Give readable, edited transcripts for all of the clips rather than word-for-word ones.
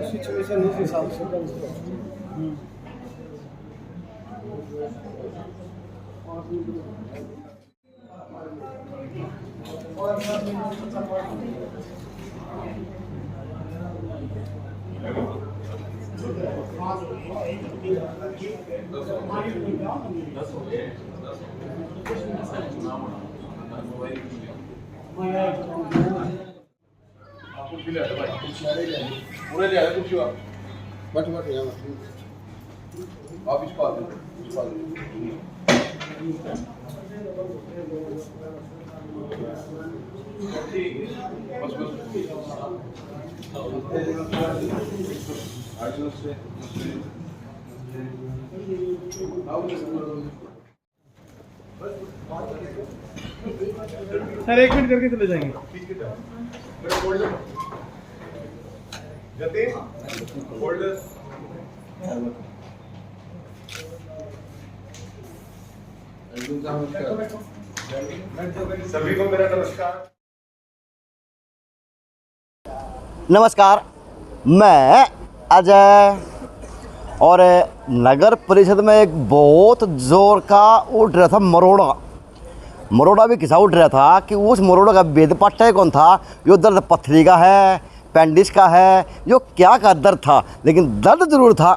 Situation इस हिसाब से सर 1 मिनट करके चले जाएंगे। सभी को मेरा नमस्कार। नमस्कार, मैं अजय। और नगर परिषद में एक बहुत ज़ोर का उठ रहा था मरोड़ा भी किसा उठ रहा था कि उस मरोड़ा का वेद पट्टा कौन था। यो दर्द पथरी का है, पेंडिस का है, यो क्या का दर्द था, लेकिन दर्द ज़रूर था।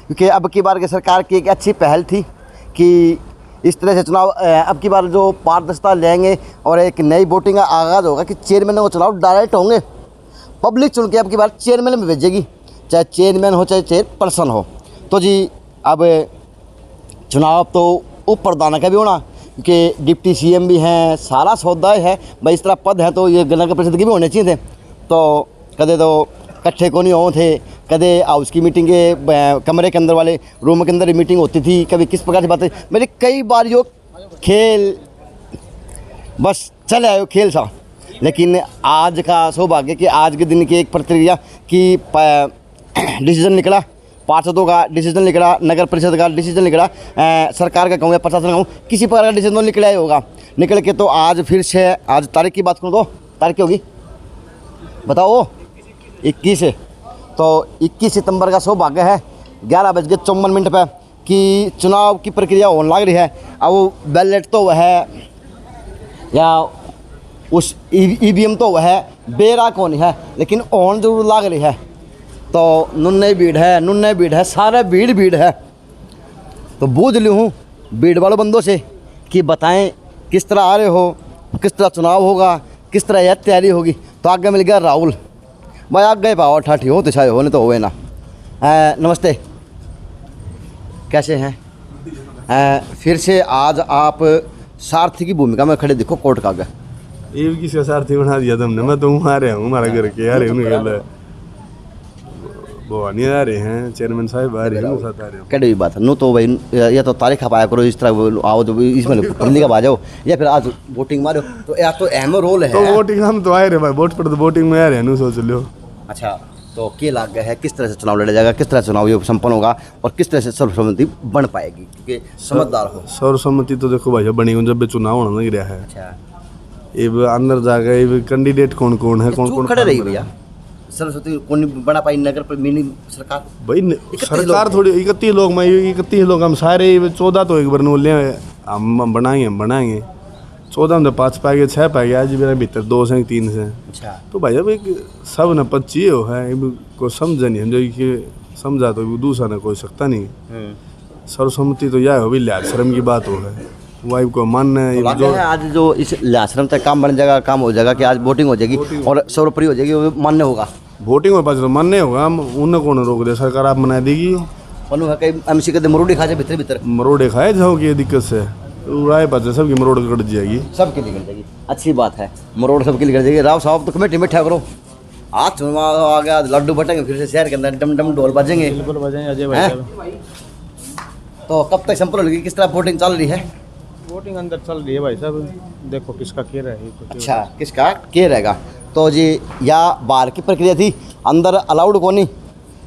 क्योंकि अब की बार की सरकार की एक अच्छी पहल थी कि इस तरह से चुनाव अब की बार जो पारदर्शिता लेंगे और एक नई वोटिंग का आगाज़ होगा कि चेयरमैन को चुनाव डायरेक्ट होंगे। पब्लिक चुन के अब की बार चेयरमैन में भेजेगी, चाहे चेयरमैन हो चाहे चेयरपर्सन हो। तो जी अब चुनाव तो उप प्रधान का भी होना, क्योंकि डिप्टी सीएम भी हैं, सारा सौदा है भाई। इस तरह पद हैं तो ये नगर परिषद के भी होने चाहिए थे। तो कदे तो इकट्ठे को नहीं हो थे, कदे हाउस की मीटिंग के कमरे के अंदर वाले रूम के अंदर ही मीटिंग होती थी, कभी किस प्रकार की बातें। मेरे कई बार यो खेल बस चले आयो खेल सा। लेकिन आज का सौभाग्य कि आज के दिन की एक प्रतिक्रिया कि डिसीजन निकला, पार्षदों का डिसीजन निकला, नगर परिषद का डिसीजन निकला, सरकार का कहूँ या प्रशासन का कहूँ, किसी प्रकार का डिसीजन निकला ही होगा। निकल के तो आज फिर से, आज तारीख की बात करूँ तो तारीख क्या होगी बताओ, 21 है। तो 21 सितंबर का सौभाग्य है 11:54 पर कि चुनाव की प्रक्रिया होने लग रही है। अब वो बैलेट तो वह है या उस ईवीएम तो वह है, बेरा कौन है, लेकिन ऑन जरूर लग रही है। तो नुन्ने भीड़ है, सारे भीड़ है। तो बूझ ली हूँ भीड़ वालों बंदों से कि बताएं किस तरह आ रहे हो, किस तरह चुनाव होगा, किस तरह यह तैयारी होगी। तो आगे मिल गया राहुल भाई, आगे गए पाओ ठाठी हो तो छाए हो, नहीं तो होए ना। नमस्ते, कैसे हैं? फिर से आज आप सारथी की भूमिका में खड़े, देखो कोर्ट का आगे ये किसी सारथी बना दिया तुमने। मैं तो आ रहा हूँ हमारा घर के, आ रहे हैं वो नहीं आ रहे हैं, चेयरमैन साहब आ रहे हैं, साथ आ रहे हैं। कैडी बात है नो तो भाई, या तो तारीख खपाया करो इस तरह आओ जो इसमें पढ़ने का बाजाओ, या फिर आज वोटिंग मारो। तो या तो अहम रोल है। तो वोटिंग हम तो आए रहे भाई, वोट पर तो वोटिंग में आ रहे हैं ना, सोच लो। अच्छा, तो क्या लाग गया है, किस तरह से चुनाव लड़ा जाएगा, किस तरह चुनाव ये संपन्न होगा और किस तरह से सर्वसम्मति बन पाएगी, क्योंकि समझदार हो। सर्वसम्मति तो देखो भाई बनी जब चुनाव होने लग रहा है। अच्छा, ये अंदर जाकर कैंडिडेट कौन कौन है, कौन कौन खड़े रही भैया, सर्वसम्मति कौन बना पाई नगर पर मिनी सरकार भाई। सरकार थोड़ी 31 लोग, मैं 31 लोग हम सारे 14 तो एक बार बोले हम बनाएंगे 14 में 5 पा गए, 6 पा गए, आज मेरे भीतर 2 से 3 से। अच्छा, तो भाई अब एक सब न 25 है, कोई समझा नहीं जो कि समझा तो दूसरा न कोई सकता नहीं। सर्वसम्मति तो यह हो भी लिहाज शर्म की बात हो है, वाइफ को मानना है। तो जो है आज जो इस लिहाज तक काम बन जाएगा, काम हो जाएगा कि आज वोटिंग हो जाएगी और सर्वोपरि हो जाएगी, वो मान्य होगा। वोटिंग हो पास तो मान्य होगा, हम उन्हें कौन रोक दे, सरकार आप मना देगी। कई एमसी के मरोड़े खा जाए भीतर मरोड़े खाए जाओ की दिक्कत से उड़ाए पास सबकी मरोड़ कट जाएगी, सबके लिए कट जाएगी। अच्छी बात है, मरोड़ सबके लिए कट जाएगी। राव साहब तो कमेटी में ठा करो, आज चुनाव आ गया, लड्डू बटेंगे फिर से शहर के अंदर, डम डम ढोल बजेंगे। बिल्कुल बजाएं अजय भाई हैं? साहब। तो कब तक संपूर्ण होगी, किस तरह वोटिंग चल रही है? वोटिंग अंदर चल रही है भाई साहब, देखो किसका खेल है। अच्छा, किसका के रहेगा? तो जी या बाहर की प्रक्रिया थी, अंदर अलाउड को नहीं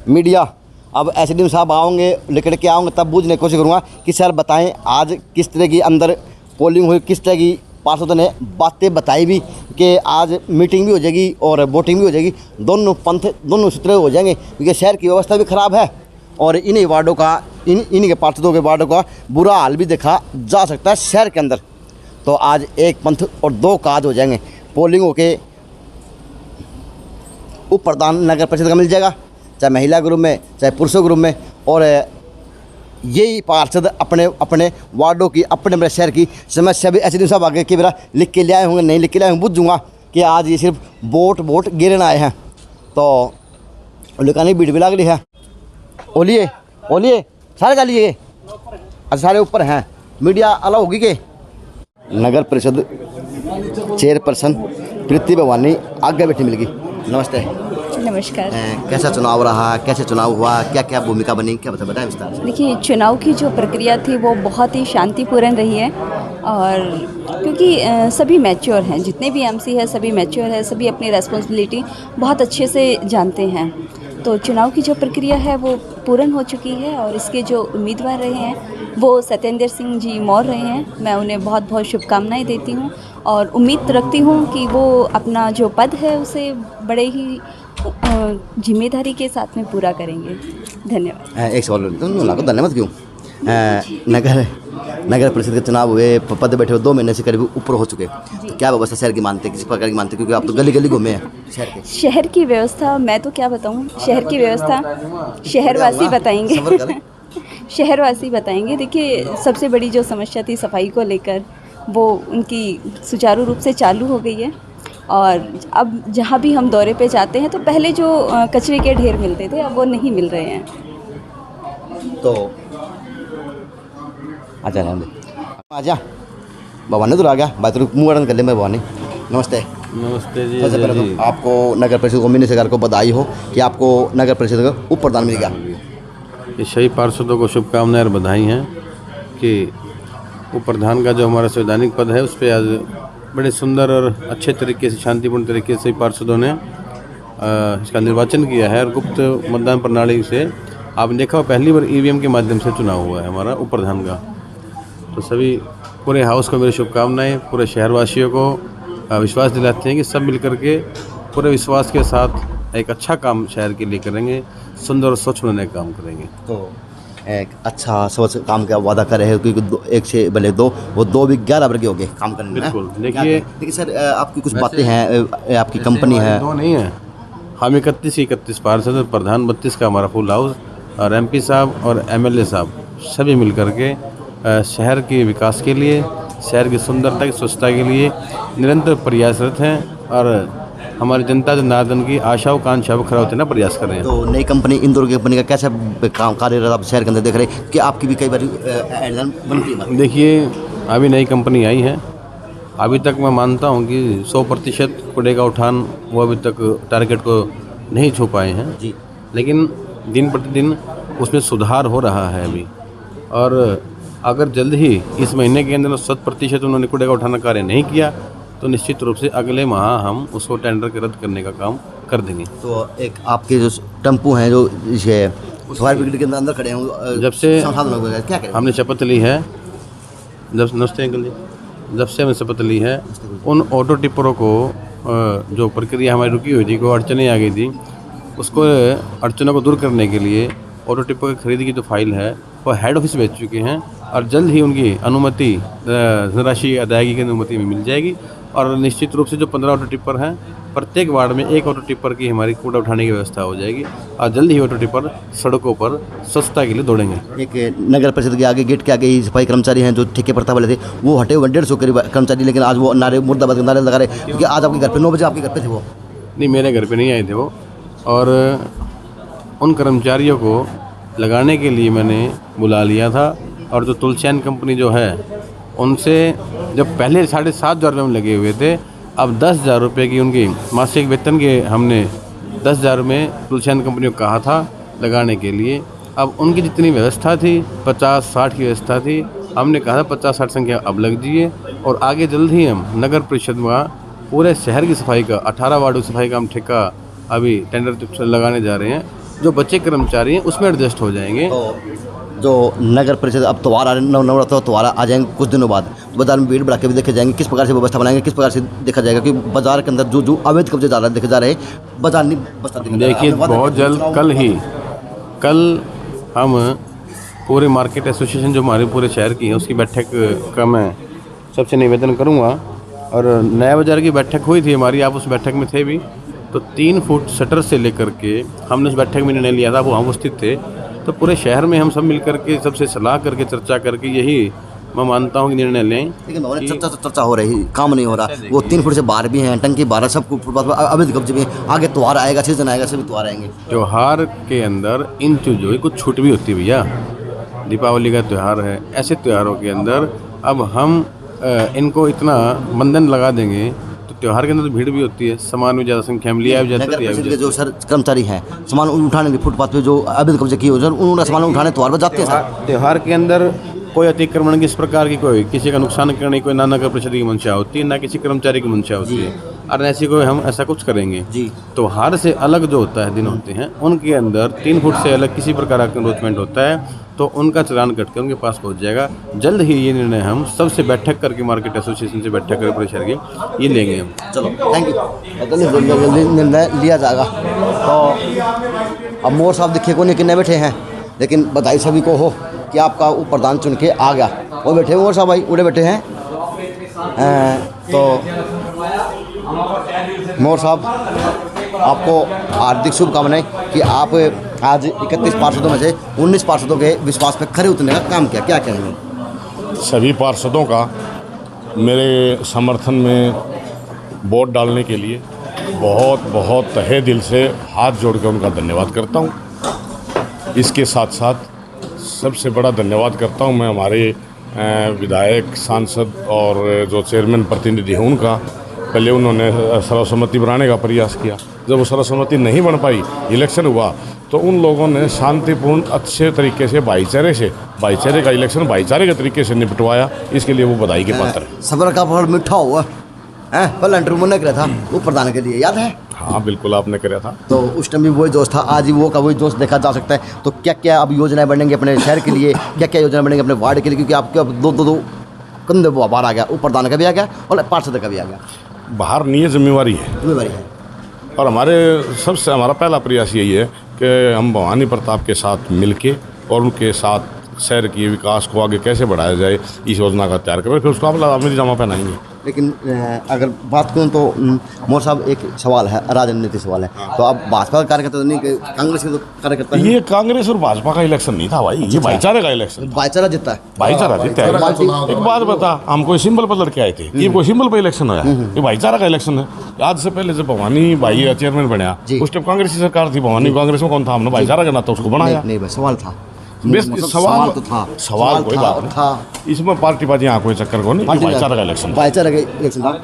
मीडिया। अब एसडीएम साहब आओगे, लेकर के आओगे तब बूझने की कोशिश करूँगा कि सर बताएं आज किस तरह की अंदर पोलिंग हुई, किस तरह की पार्षदों ने बातें बताई भी कि आज मीटिंग भी हो जाएगी और वोटिंग भी हो जाएगी, दोनों पंथ दोनों सूत्र हो जाएंगे, क्योंकि शहर की व्यवस्था भी ख़राब है और इन्हीं वार्डों का इन्हीं के पार्षदों के वार्डों का बुरा हाल भी देखा जा सकता है शहर के अंदर। तो आज एक पंथ और दो काज हो जाएंगे, पोलिंग होके उप प्रधान नगर परिषद का मिल जाएगा, चाहे महिला ग्रुप में चाहे पुरुषों ग्रुप में, और यही पार्षद अपने अपने वार्डों की अपने अपने शहर की समस्या भी ऐसे दिन सब आगे कि मेरा लिख के ले आए होंगे, नहीं लिख के ले आए होंगे, बुझूँगा कि आज ये सिर्फ वोट गिरने आए हैं। तो लिखानी भीड़ भी लग रही है। ओलिए ओलिए सारे का लिए, अच्छा सारे ऊपर हैं, मीडिया अलाउ होगी के? नगर परिषद चेयरपर्सन प्रीति भवानी आगे बैठी मिल गई। नमस्ते। नमस्कार। कैसा चुनाव रहा, कैसे चुनाव हुआ, क्या क्या भूमिका बनी, क्या बताएं विस्तार से? देखिए, चुनाव की जो प्रक्रिया थी वो बहुत ही शांतिपूर्ण रही है, और क्योंकि सभी मैच्योर हैं, जितने भी एमसी है सभी मैच्योर है, सभी अपनी रेस्पॉन्सिबिलिटी बहुत अच्छे से जानते हैं। तो चुनाव की जो प्रक्रिया है वो पूर्ण हो चुकी है, और इसके जो उम्मीदवार रहे हैं वो सत्येंद्र सिंह जी मौर्य रहे हैं। मैं उन्हें बहुत बहुत शुभकामनाएं देती हूँ और उम्मीद रखती हूँ कि वो अपना जो पद है उसे बड़े ही जिम्मेदारी के साथ में पूरा करेंगे। धन्यवाद। एक सवाल को धन्यवाद क्यों? नगर परिषद के चुनाव हुए, पद बैठे हुए 2 महीने से करीब ऊपर हो चुके, तो क्या व्यवस्था शहर की मानते हैं, किस प्रकार की मानते हैं? क्योंकि आप तो गली गली घूमे हैं शहर की व्यवस्था मैं तो क्या बताऊं, शहर की व्यवस्था शहरवासी बताएंगे शहरवासी बताएंगे। देखिए, सबसे बड़ी जो समस्या थी सफाई को लेकर, वो उनकी सुचारू रूप से चालू हो गई है, और अब जहाँ भी हम दौरे पे जाते हैं तो पहले जो कचरे के ढेर मिलते थे अब वो नहीं मिल रहे हैं। तो आजा आजा भवानी तो आ गया, बात मुँह अड़न कर ले। मैं भवानी नमस्ते। नमस्ते जी। सबसे पहले तो आपको नगर परिषद को मिलने सरकार को बधाई हो कि आपको नगर परिषद का उप प्रधान मिल गया। ये सही पार्षदों को शुभकामनाएं और बधाई हैं कि उप प्रधान का जो हमारा संवैधानिक पद है उस पर आज बड़े सुंदर और अच्छे तरीके से, शांतिपूर्ण तरीके से पार्षदों ने इसका निर्वाचन किया है। और गुप्त मतदान प्रणाली से आपने देखा पहली बार ईवीएम के माध्यम से चुनाव हुआ है हमारा उप प्रधान का। तो सभी पूरे हाउस को मेरी शुभकामनाएं, पूरे शहरवासियों को विश्वास दिलाते हैं कि सब मिलकर के पूरे विश्वास के साथ एक अच्छा काम शहर के लिए करेंगे, सुंदर और स्वच्छ बनाने का काम करेंगे। तो एक अच्छा स्वच्छ काम का वादा कर रहे हैं, क्योंकि एक से भले दो, वो 2 भी 11 वर्ग हो गए काम करने में। बिल्कुल। देखिए सर, आपकी कुछ बातें हैं, आपकी कंपनी है। 2 नहीं है, हम 31 पार्षद, प्रधान 32 का हमारा फुल हाउस, और एमपी साहब और एमएलए साहब सभी मिलकर के शहर के विकास के लिए, शहर की सुंदरता की स्वच्छता के लिए निरंतर प्रयासरत हैं, और हमारी जनता जनार्दन की आशाओं कांक्षाओं खरा होते ना प्रयास कर रहे हैं। तो नई कंपनी इंदौर की कंपनी का कैसा काम कार्यरत आप शहर के अंदर देख रहे हैं कि आपकी भी कई बार एडलाइन बनती है? देखिए, अभी नई कंपनी आई है, अभी तक मैं मानता हूँ कि 100% कूड़े का उठान वो अभी तक टारगेट को नहीं छू पाए हैं जी, लेकिन दिन प्रतिदिन उसमें सुधार हो रहा है अभी। और अगर जल्द ही इस महीने के अंदर 100% उन्होंने कूड़े का उठाना कार्य नहीं किया तो निश्चित रूप से अगले माह हम उसको टेंडर के रद्द करने का काम कर देंगे। तो एक आपके जो टेम्पू हैं जो फायर ब्रिगेड के अंदर खड़े हैं, जब से क्या करें? हमने शपथ ली है, नमस्ते अंकल जी, जब से हमने शपथ ली है उन ऑटो टिप्परों को जो प्रक्रिया हमारी रुकी हुई थी, को अड़चनें आ गई थी, उसको अड़चनों को दूर करने के लिए ऑटो टिप्पर की खरीदी की जो फाइल है वो हेड ऑफिस भेज चुके हैं, और जल्द ही उनकी अनुमति धनराशि अदायगी की अनुमति में मिल जाएगी। और निश्चित रूप से जो 15 ऑटो टिप्पर हैं, प्रत्येक वार्ड में 1 ऑटो टिप्पर की हमारी कूड़ा उठाने की व्यवस्था हो जाएगी, और जल्द ही ऑटो टिप्पर सड़कों पर स्वच्छता के लिए दौड़ेंगे। एक नगर परिषद के आगे गेट के आगे ही सफाई कर्मचारी हैं जो ठेके प्रथा वाले थे, वो हटे हुए 150 करीब कर्मचारी, लेकिन आज वो नारे मुर्दाबाद के नारे लगा रहे, क्योंकि आज आपके घर पे 9 बजे आपके घर पे थे वो? नहीं, मेरे घर पे नहीं आए थे वो, और उन कर्मचारियों को लगाने के लिए मैंने बुला लिया था। और जो तुलसियान कंपनी जो है उनसे जब पहले 7,500 रुपये में लगे हुए थे, अब 10,000 रुपये की उनकी मासिक वेतन के हमने 10,000 में तुलसियान कंपनी को कहा था लगाने के लिए। अब उनकी जितनी व्यवस्था थी 50-60 की व्यवस्था थी, हमने कहा था 50-60 संख्या अब लग जाइए और आगे जल्द ही हम नगर परिषद में पूरे शहर की सफाई का 18 वार्डों की सफाई का हम ठेका अभी टेंडर लगाने जा रहे हैं। जो बच्चे कर्मचारी हैं उसमें एडजस्ट हो जाएंगे। तो जो नगर परिषद अब त्योहार आ रहे नवरात्र त्योहार आ जाएंगे कुछ दिनों बाद, तो बाजार में भीड़ भड़ा के भी देखे जाएंगे, किस प्रकार से व्यवस्था बनाएंगे, किस प्रकार से देखा जाएगा कि बाजार के अंदर जो अवैध कब्जे जा रहे देखे जा रहे हैं, बाजार नहीं बचता। देखिए बहुत जल्द कल हम पूरे मार्केट एसोसिएशन जो हमारे पूरे शहर की है उसकी बैठक का मैं सबसे निवेदन करूंगा। और नया बाज़ार की बैठक हुई थी हमारी, आप उस बैठक में थे भी, तो 3 फुट शटर से लेकर के हमने उस बैठक में निर्णय लिया था, वो हम उपस्थित थे। तो पूरे शहर में हम सब मिल करके सबसे सलाह करके चर्चा करके यही मैं मानता हूँ कि निर्णय लें। लेकिन चर्चा हो रही, काम नहीं हो रहा। वो 3 फुट से बाहर भी हैं, टंकी बाहर, सब अवैध कब्जे भी हैं। आगे त्योहार आएगा, सीजन आएगा, सभी त्योहार आएंगे। त्यौहार के अंदर इन चीज़ों की कुछ छूट भी होती है भैया। दीपावली का त्यौहार है, ऐसे त्योहारों के अंदर अब हम इनको इतना बंधन लगा देंगे तो त्यौहार के अंदर तो भीड़ भी होती है, सामान भी ज़्यादा संख्या में लिया भी जाता है। नगर के जो सर कर्मचारी हैं, सामान उठाने के फुटपाथ पे जो अवैध कब्जे किए हुए उन्होंने सामान उठाने त्योहार पर जाते हैं। त्यौहार के अंदर कोई अतिक्रमण की इस प्रकार की कोई किसी का नुकसान करने कोई ना नगर परिषद की मंशा होती है, ना किसी कर्मचारी की मंशा होती है, और ऐसी कोई हम ऐसा कुछ करेंगे जी। त्योहार से अलग जो होता है दिन होते हैं उनके अंदर 3 फुट से अलग किसी प्रकार का इंक्रोचमेंट होता है तो उनका चालान कट के उनके पास पहुंच जाएगा। जल्द ही ये निर्णय हम सबसे बैठक करके मार्केट एसोसिएशन से बैठक करके पूरे शहर की ये लेंगे हम। चलो थैंक यू। जल्दी निर्णय लिया जाएगा। तो अब मोर साहब दिखे को नहीं कितने बैठे हैं, लेकिन बधाई सभी को हो कि आपका वो प्रधान चुन के आ गया। वो बैठे मोर साहब भाई उड़े बैठे हैं। तो मोर साहब आपको हार्दिक शुभकामनाएं कि आप आज 31 पार्षदों में से 19 पार्षदों के विश्वास पे खरे उतरने का काम किया, क्या कहेंगे? सभी पार्षदों का मेरे समर्थन में वोट डालने के लिए बहुत बहुत तहे दिल से हाथ जोड़ कर उनका धन्यवाद करता हूँ। इसके साथ साथ सबसे बड़ा धन्यवाद करता हूँ मैं हमारे विधायक, सांसद और जो चेयरमैन प्रतिनिधि हैं उनका। पहले उन्होंने सर्वसम्मति बनाने का प्रयास किया, जब वो सर्वसम्मति नहीं बन पाई, इलेक्शन हुआ, तो उन लोगों ने शांतिपूर्ण अच्छे तरीके से भाईचारे का इलेक्शन भाईचारे के तरीके से निपटवाया। इसके लिए वो बधाई के पात्र है। सबर का फल मीठा हुआ है। पहले इंटरव्यू मैंने किया था वो प्रधान के लिए, याद है? हाँ बिल्कुल, आपने कराया था। तो उस टाइम भी वही जोश था, आज भी वो का वही जोश देखा जा सकता है। तो क्या क्या अब योजनाएं बनेंगी अपने शहर के लिए, क्या क्या योजना बनेंगी अपने वार्ड के लिए, क्योंकि आपके अब दो कंधे बाहर आ गया, वो प्रधान का भी आ गया और पार्षद का भी आ गया। बाहर नहीं है, जिम्मेवारी है। और हमारा पहला प्रयास यही है कि हम भवानी प्रताप के साथ मिलके और उनके साथ शहर के विकास को आगे कैसे बढ़ाया जाए इस योजना का तैयार करें, फिर उसको आप अमली जामा पहनाएंगे। लेकिन अगर बात करूँ तो मोर साहब एक सवाल है, राजनीतिक सवाल है। तो अब भाजपा का कार्यकर्ता तो नहीं, कांग्रेस के तो कार्यकर्ता है। ये कांग्रेस और भाजपा का इलेक्शन नहीं था भाई, ये भाईचारे का इलेक्शन। भाईचारा जीता है, भाईचारा जीता है। एक बात बता, हम कोई सिंबल पर लड़के आए थे, ये कोई सिंबल पर इलेक्शन आया, ये भाईचारा का इलेक्शन है। आज से पहले जब भवानी भाई चेयरमैन बनया, उस टाइम कांग्रेस की सरकार थी, भवानी कांग्रेस में कौन था, हमने भाईचारा का नाता उसको बनाया। नहीं भाई, सवाल था, सवाल तो था, सवाल कोई बात था। इसमें पार्टीबाजी यहाँ कोई चक्कर को नहीं, भाईचारा का इलेक्शन था,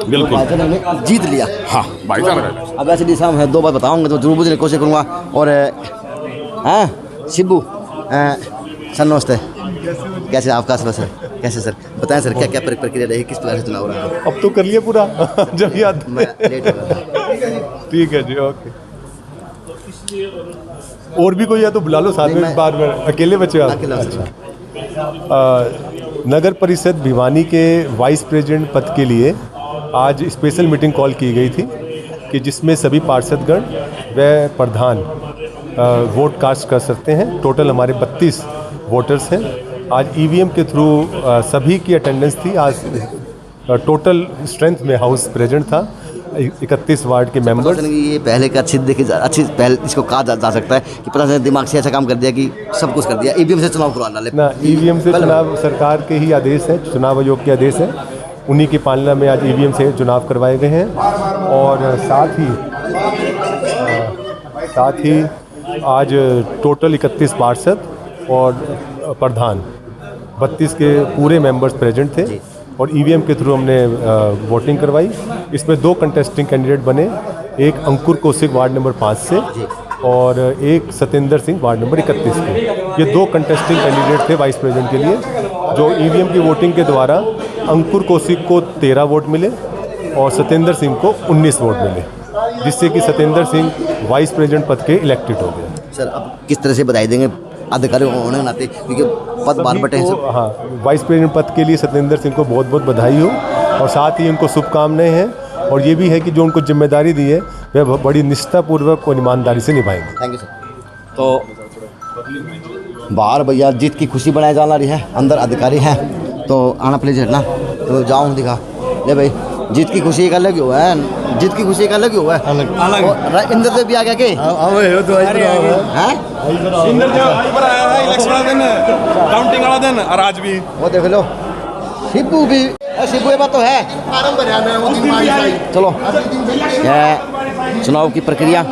बिल्कुल भाईचारा ने जीत लिया। हाँ, भाईचारा का इलेक्शन। अब ऐसे साहब है, 2 बार बताऊंगा तो जरूर बुझने की कोशिश करूँगा। और शिबू सर नमस्ते, कैसे आपका सर? कैसे सर बताएं सर, क्या क्या प्रक्रिया रही, किस प्रकार से चुनाव रहा है? अब तो कर लिया पूरा जब याद मैं लेट हो गया था। ठीक है जी, ओके। और भी कोई है तो बुला लो साथ में, बार बार अकेले बचे आप? अच्छा। नगर परिषद भिवानी के वाइस प्रेसिडेंट पद के लिए आज स्पेशल मीटिंग कॉल की गई थी कि जिसमें सभी पार्षदगण व प्रधान वोट कास्ट कर सकते हैं। टोटल हमारे 32 वोटर्स हैं। आज ईवीएम के थ्रू सभी की अटेंडेंस थी। आज टोटल स्ट्रेंथ में हाउस प्रेजेंट था 31 वार्ड के मेंबर्स। ये पहले का अच्छी पहले इसको कहा जा सकता है कि पता चला दिमाग से ऐसा काम कर दिया कि सब कुछ कर दिया, ईवीएम से चुनाव करवाना ना। ईवीएम से चुनाव सरकार के ही आदेश है, चुनाव आयोग के आदेश है, उन्हीं की पालना में आज ईवीएम से चुनाव करवाए गए हैं। और साथ ही आज टोटल 31 पार्षद और प्रधान 32 के पूरे मेंबर्स प्रेजेंट थे और ईवीएम के थ्रू हमने वोटिंग करवाई। इसमें 2 कंटेस्टिंग कैंडिडेट बने, एक अंकुर कौशिक वार्ड नंबर 5 से और एक सत्येंद्र सिंह वार्ड नंबर 31 के। ये 2 कंटेस्टिंग कैंडिडेट थे वाइस प्रेसिडेंट के लिए। जो ईवीएम की वोटिंग के द्वारा अंकुर कौशिक को 13 वोट मिले और सत्येंद्र सिंह को 19 वोट मिले, जिससे कि सत्येंद्र सिंह वाइस प्रेसिडेंट पद के इलेक्टेड हो गए। सर अब किस तरह से बधाई देंगे अधिकारी होने के नाते, क्योंकि पद बार बटे हैं सब। हाँ, वाइस प्रेसिडेंट पद के लिए सत्येंद्र सिंह को बहुत बहुत बधाई हो और साथ ही उनको शुभकामनाएं हैं। और ये भी है कि जो उनको जिम्मेदारी दी है वह बड़ी निष्ठापूर्वक और ईमानदारी से निभाएंगे। Thank you sir. तो बाहर भैया जीत की खुशी बनाई जाना रही है, अंदर अधिकारी हैं तो आना प्लीज हटना, तो जाऊँ दिखा ले भाई। जीत की खुशी का अलग ही हुआ है, जीत की खुशी का अलग ही हुआ है। अलग इंद्र देव भी आ गया के काउंटिंग वाला दिन और आज भी वो देख लो शिबू भी, शिबू ये बात तो है। चलो यह चुनाव की प्रक्रिया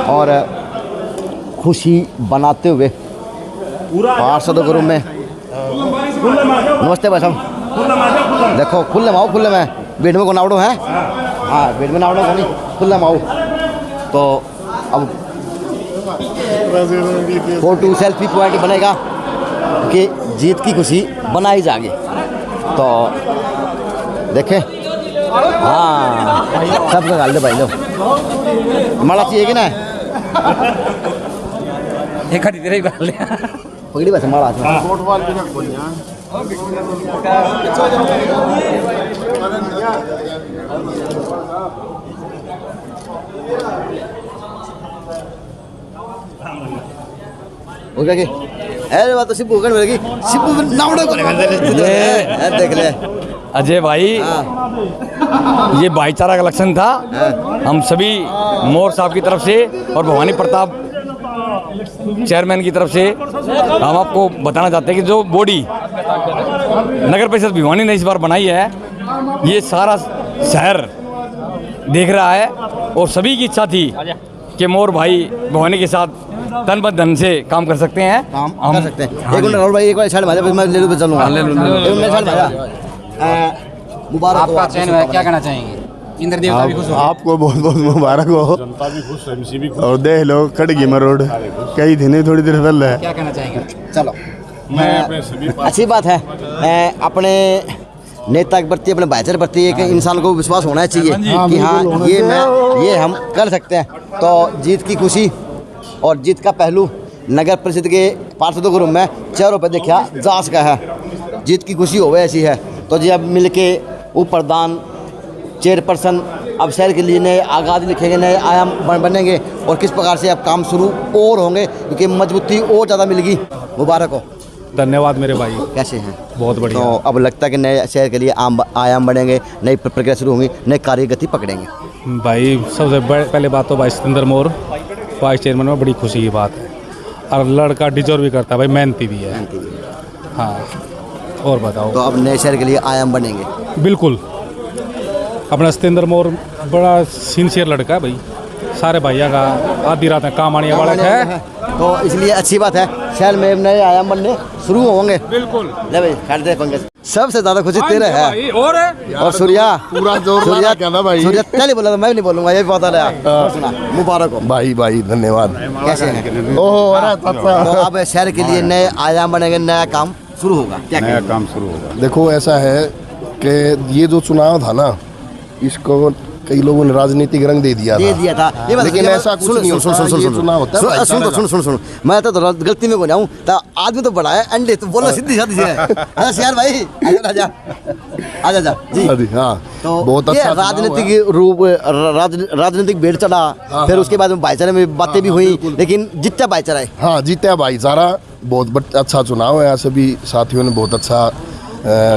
और खुशी बनाते हुए पार्षदों के रूप में नमस्ते भाई साहब। देखो खुले माओ, खुले में बेड में को नावड़ो है। हाँ बेड में नावड़ो को नहीं, खुले माओ। तो अब फोटो सेल्फी पॉइंट बनेगा कि जीत की खुशी बनाई जाएगी। तो देखें हाँ सब का गाल दे भाई लो माला चाहिए कि ना एक खड़ी तेरे गाल ले पकड़ी बस माला हो गया कि अरे बात तो सिब्बू कर मेरे की सिब्बू नावड़ो करेगा देख ले अजय भाई। ये भाईचारा का लक्षण था। हम सभी मोर साहब की तरफ से और भवानी प्रताप चेयरमैन की तरफ से हम आपको बताना चाहते हैं कि जो बॉडी नगर परिषद भिवानी ने इस बार बनाई है, ये सारा शहर देख रहा है और सभी की इच्छा थी कि मोर भाई भवानी के साथ तन बन धन से काम कर सकते हैं। हम कर सकते हैं। एक मिनट राहुल भाई, एक बार छाड़ भाजा मैं ले लूँ चलूँगा। मुबारक आपका चयन हुआ है, क्या कहना चाहेंगे? इंद्र देवता भी खुश हो, आपको बहुत बहुत मुबारक हो। जनता भी खुश है, एमसी भी खुश। और देख लो खड़गी में रोड कई दिन थोड़ी देर पहले है। क्या कहना चाहेंगे? चलो मैं अपने सभी अच्छी बात है। अपने नेता के प्रति, अपने भाईचारे के प्रति एक इंसान को विश्वास होना चाहिए कि हाँ ये हम कर सकते हैं। तो जीत की खुशी और जीत का पहलू नगर परिषद के पार्षदों के रूप में चेहरों पर देखा जा सका है। जीत की खुशी होवे ऐसी है। तो जी अब मिल के उप प्रधान चेयरपर्सन अब शहर के लिए नए आगाज लिखेंगे, नए आयाम बनेंगे और किस प्रकार से अब काम शुरू और होंगे, क्योंकि मजबूती और ज़्यादा मिलेगी। मुबारक हो। धन्यवाद मेरे भाई। कैसे हैं? बहुत बढ़िया। तो अब लगता है कि नए शहर के लिए आयाम बनेंगे, नई प्रक्रिया शुरू होंगी, नई कार्य गति पकड़ेंगे। भाई सबसे पहले बात तो भाई सत्येंद्र मोर वाइस चेयरमैन में बड़ी खुशी की बात है और लड़का डिजर्व भी करता है भाई, मेहनती भी है। हाँ और बताओ। तो अब नए शहर के लिए आयाम बनेंगे। बिल्कुल। अपना सत्येंद्र मोर बड़ा सिंसियर लड़का है भाई, सारे भैया का आधी रात में काम आने वाला है। तो इसलिए अच्छी बात है, शहर में नए आयाम बनने शुरू होंगे। बिल्कुल। ले भाई काट दे पंकज। सबसे ज्यादा खुशी तेरे है। और सूर्या पूरा जोर लगा क्या था भाई? सूर्या नहीं बोला, मैं भी नहीं बोलूंगा, ये पता लगा। सुना मुबारक हो भाई भाई धन्यवाद। कैसे हैं? ओहो अरे तो अब शहर के लिए नए आयाम बनेंगे, नया काम शुरू होगा। क्या नया काम शुरू होगा। देखो ऐसा है कि ये जो चुनाव था ना, इसको कई लोगों ने राजनीतिक रंग दे दिया था। ये लेकिन ऐसा कुछ नहीं होता। ये चुनाव होता है। सुन मैं तो गलती में को जाऊँ तो आदमी तो बड़ा है, अंडे तो बोलो सीधी साधी से। यार भाई आजा जी। हाँ तो बहुत अच्छा राजनीतिक रूप राजनीतिक भेड़ चढ़ा, फिर उसके बाद भाईचारे में बातें भी हुई, लेकिन जितना भाईचारा है। हाँ जीता भाईचारा, बहुत अच्छा चुनाव है। सभी साथियों ने बहुत अच्छा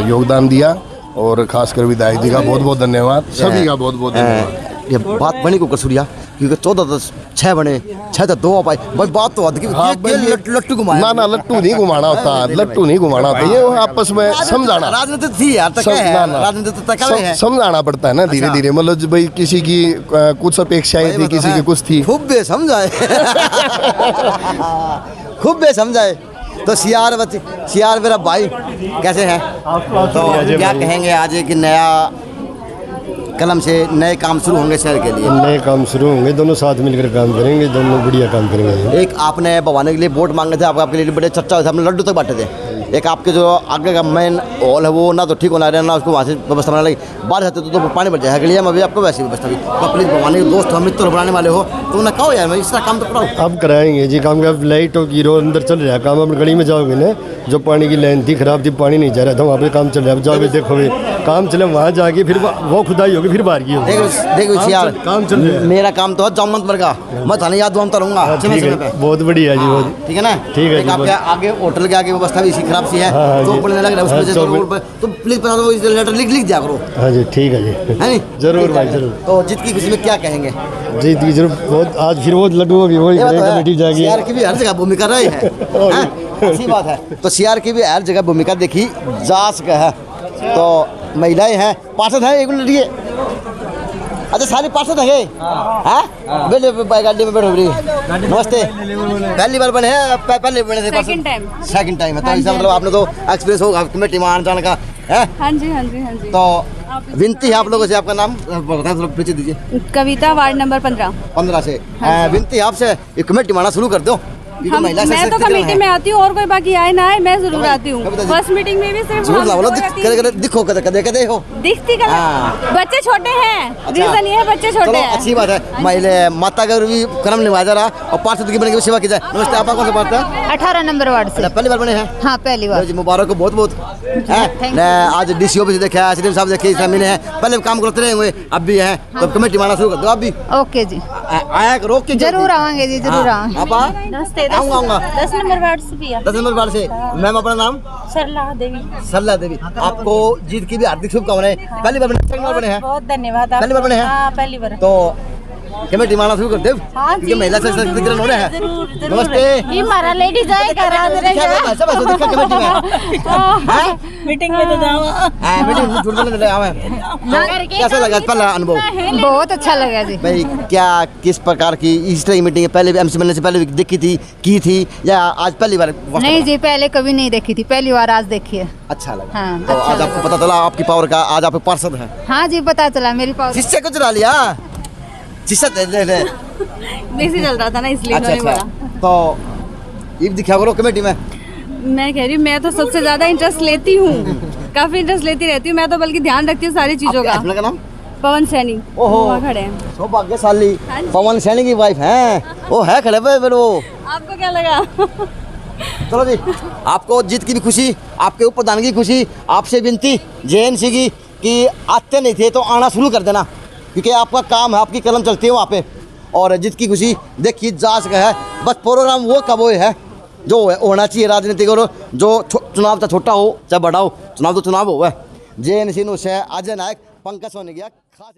योगदान दिया और खासकर विधायक जी का बहुत बहुत धन्यवाद। सभी का बहुत बहुत धन्यवाद। ये बात बनी को सूर्या, क्योंकि 14 तो 6 बने, 6 तो 2 आ पाए। भाई बात तो लट्टू घुमाया ना लट्टू नहीं घुमाना होता, लट्टू नहीं घुमाना होता। ये आपस में समझाना, राजनीति थी यार, राजनीति तो समझाना पड़ता है ना धीरे धीरे। मतलब भाई किसी की कुछ अपेक्षाएं थी, किसी की कुछ थी। खूब बे समझाए खूब बे समझाए। तो सियार मेरा भाई कैसे हैं? तो क्या कहेंगे आज एक नया कलम से नए काम शुरू होंगे शहर के लिए? नए काम शुरू होंगे, दोनों साथ मिलकर काम करेंगे, दोनों बढ़िया काम करेंगे। एक आपने भवानी के लिए वोट मांगे थे, आपके लिए बड़े चर्चा हुए थे, आपने लड्डू तक बांटे थे। एक आपके जो आगे का मेन हॉल है वो ना तो ठीक होना रहा, ना उसको वहाँ से व्यवस्था बनाने लगी, बारिश आती तो पानी बढ़ जाएगा, लिए अभी आपको वैसी व्यवस्था भी। तो प्लीज़ भवानी के दोस्त हो, मित्र बनाने वाले हो, तो उन्हें कहो यार इस तरह काम तो कराओ। अब कराएंगे जी काम का। लाइट और गिरो अंदर चल रहा है काम, अपनी गली में जाओगे ना, जो पानी की लाइन थी खराब थी, पानी नहीं जा रहा था, वहाँ पे काम चल रहा है। जाओगे देखोगे काम चले, वहाँ जाके फिर वो खुदाई होगी, फिर बाहर की होगी। देखो यार काम चल रहा है। मेरा काम तो है जामत पर का, मैं थाने याद दूंगा रहूँगा। बहुत बढ़िया जी, बहुत ठीक है ना? ठीक है जी। आपके आगे होटल के आगे व्यवस्था भी इसी खराब सी है, तो पढ़ने लग रहा है उसमें से, तो प्लीज बता दो, लेटर लिख दिया करो। हाँ जी ठीक है जी, है नहीं? जरूर भाई जरूर। तो जीत की खुशी में क्या कहेंगे? जीत की जरूर बहुत, आज फिर वो लड्डू की वही कमेटी जाएगी। सीआर की भी हर जगह भूमिका रही है, अच्छी बात है। तो सीआर की भी हर जगह भूमिका देखी जा सके है। तो महिलाएं हैं, पार्षद हैं, एक मिनट ये, अच्छा सारी पार्षद है, गाड़ी में बैठो। नमस्ते, पहली बार बने हैं? पहले बने थे? सेकंड टाइम है। तो इसका मतलब आपने तो एक्सपीरियंस होगा कमेटी में आने जाने का है? हाँ जी हाँ जी हाँ जी। तो विनती है आप लोगों से, आपका नाम बताएं, थोड़ा परिचय दीजिए। कविता, वार्ड नंबर 15 से। विनती है आपसे, ये कमेटी में आना शुरू कर दो। मैं तो कमेटी में आती हूँ, और कोई बाकी आए ना आए, मैं जरूर आती हूँ। फर्स्ट मीटिंग में भी सिर्फ दिखो कदे हो दिखती का। बच्चे छोटे हैं, रीजन ये है बच्चे छोटे हैं। अच्छी बात है। महिला माता का भी कर्म निभाया जा रहा और पार्षद की बने की सेवा की जाए। नमस्ते, आप कौन से पार्षद हैं? 18 नंबर वार्ड से। पहली बार बने हैं? हाँ पहली बार। मुबारक हो बहुत बहुत। आज डीसी ऑफिस देखा, एसडीएम साहब देखे, मिले हैं, पहले काम करते रहे हुए, अब भी है, तो कमेटी माना शुरू कर दो आप भी। ओके जी, आया करो कि जरूर आवांगे जी, जरूर आवांगे। आऊंगा 10 नंबर वार्ड से भी। 10 नंबर वार्ड से। मैम अपना नाम? सरला देवी। सरला देवी, आपको जीत की भी हार्दिक शुभकामनाएं। पहली बार बने, सेकंड बार बने हैं? बहुत धन्यवाद। पहली बार बने हैं? हाँ पहली बार। तो कमेटी माना शुरू कर दे, क्योंकि महिला सशक्तिकरण हो रहा है। नमस्ते, ये हमारा लेडीज है मीटिंग में तो जाओ। कैसा लगा पहला अनुभव? बहुत अच्छा लगा जी। भाई क्या किस प्रकार की इस तरह की मीटिंग पहले भी एमसी बनने से पहले भी देखी थी, की थी, या आज पहली बार? नहीं जी, पहले कभी नहीं देखी थी, पहली बार आज देखी है। अच्छा लगा। हाँ, तो आज आपको पता चला आपकी पावर का, आज आप पार्षद हैं? हाँ जी पता चला मेरी पावर। शिष्य को चुरा लिया, शिष्य बेसी चल रहा था ना, इसलिए अच्छा। तो ये दिखा करो कमेटी में। मैं कह रही हूँ, मैं तो सबसे ज्यादा इंटरेस्ट लेती हूँ, काफी इंटरेस्ट लेती रहती हूँ मैं तो, बल्कि ध्यान रखती हूँ सारी चीजों का। आपका नाम? पवन सैनी। ओहो, खड़े हैं। सौभाग्यशाली पवन सैनी की वाइफ हैं, वो है खड़े पे फिर वो। आपको क्या लगा? चलो जी, आपको जीत की भी खुशी, आपके ऊपर दान की खुशी। आपसे विनती जेएनसी की कि आते नहीं थे तो आना शुरू कर देना, क्योंकि आपका काम है, आपकी कलम चलती है वहाँ पे। और जीत की खुशी देखिए जा सका है, बस प्रोग्राम वो कब हो है जो होना चाहिए राजनीतिक, और जो चुनाव चाहे छोटा हो चाहे बड़ा हो, चुनाव तो चुनाव हो। जेएनसी से अजय नायक, पंकज सोनी गया खास।